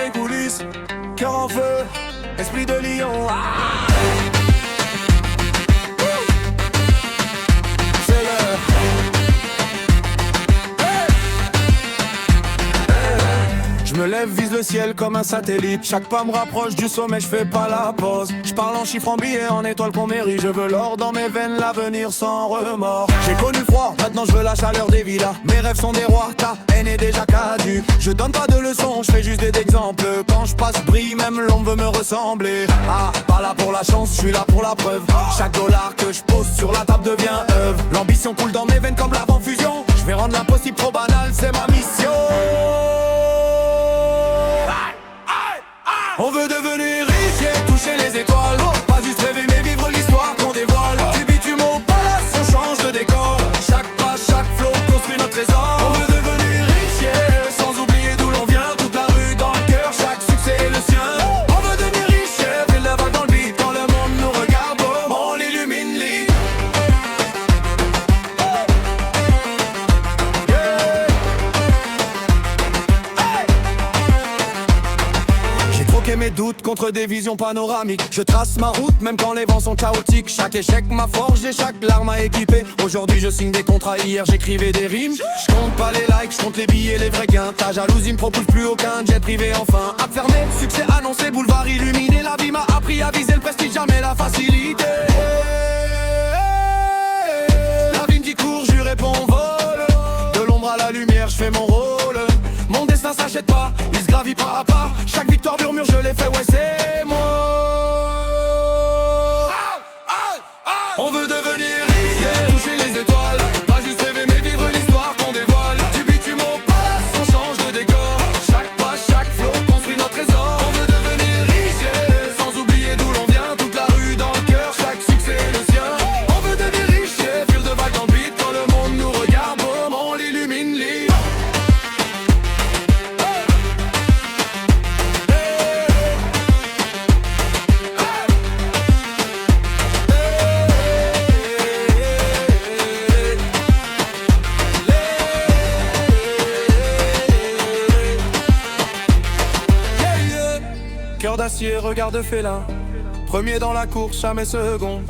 les coulisses. Cœur en feu, esprit de lion. C'est l'heure. Je me lève, vise le ciel comme un satellite. Chaque pas me rapproche du sommet, je fais pas la pause. Je parle en chiffres, en billets, en étoiles qu'on mérite. Je veux l'or dans mes veines, l'avenir sans remords. J'ai connu le froid, maintenant je veux la chaleur des villas. Mes rêves sont des rois, ta haine est déjà caduque. Je donne pas de leçons, je fais juste des exemples. Quand je passe, brille, même l'ombre veut me ressembler. Ah, pas là pour la chance, je suis là pour la preuve. Chaque dollar que je pose sur la table devient œuvre. L'ambition coule dans mes veines comme l'avant-fusion. Je vais rendre l'impossible trop banal, c'est ma mission. On veut devenir riche et toucher les étoiles. Pas juste rêver mais vivre l'histoire qu'on dévoile. Du bitume au palace, on change de décor. Chaque pas, chaque flot construit notre trésor. On veut devenir riche yeah, sans oublier d'où l'on vient. Toute la rue dans le cœur, chaque succès est le sien. On veut devenir riche yeah, fais la vague dans le beat. Quand le monde nous regarde, on l'illumine lit. Mes doutes contre des visions panoramiques. Je trace ma route même quand les vents sont chaotiques. Chaque échec m'a forgé, chaque larme m'a équipé. Aujourd'hui je signe des contrats, hier j'écrivais des rimes. Je compte pas les likes, je compte les billets, les vrais gains. Ta jalousie me propose plus aucun jet privé enfin. App fermé, succès annoncé, boulevard illuminé. La vie m'a appris à viser le prestige, jamais la facilité. La vie me dit court, je lui réponds vol. De l'ombre à la lumière, je fais mon rôle. Mon destin s'achète pas, il se gravit pas à pas. Chaque victoire murmure, je l'ai fait, ouais c'est moi. On veut devenir riche, yeah, toucher les étoiles. Pas juste rêver mais vivre l'histoire qu'on dévoile. Du bitume au palace, on change de décor. Chaque pas, chaque flot construit notre trésor. On veut devenir riche, yeah, sans oublier d'où l'on vient. Toute la rue dans le cœur, chaque succès est le sien. On veut devenir riche, yeah, fil de vague dans le beat. Quand le monde nous regarde, boum, on l'illumine lit. Cœur d'acier, regard de félin. Premier dans la course, jamais second.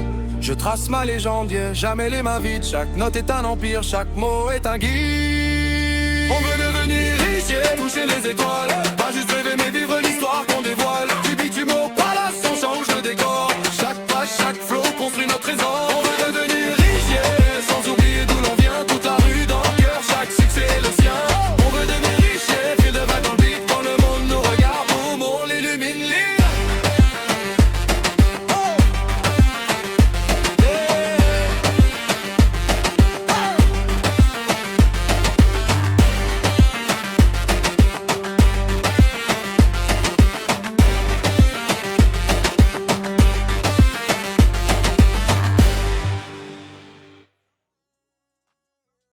Je trace ma légende, yeah, jamais les mains vides. Chaque note est un empire, chaque mot est un guide. On veut devenir riche, yeah, toucher les étoiles.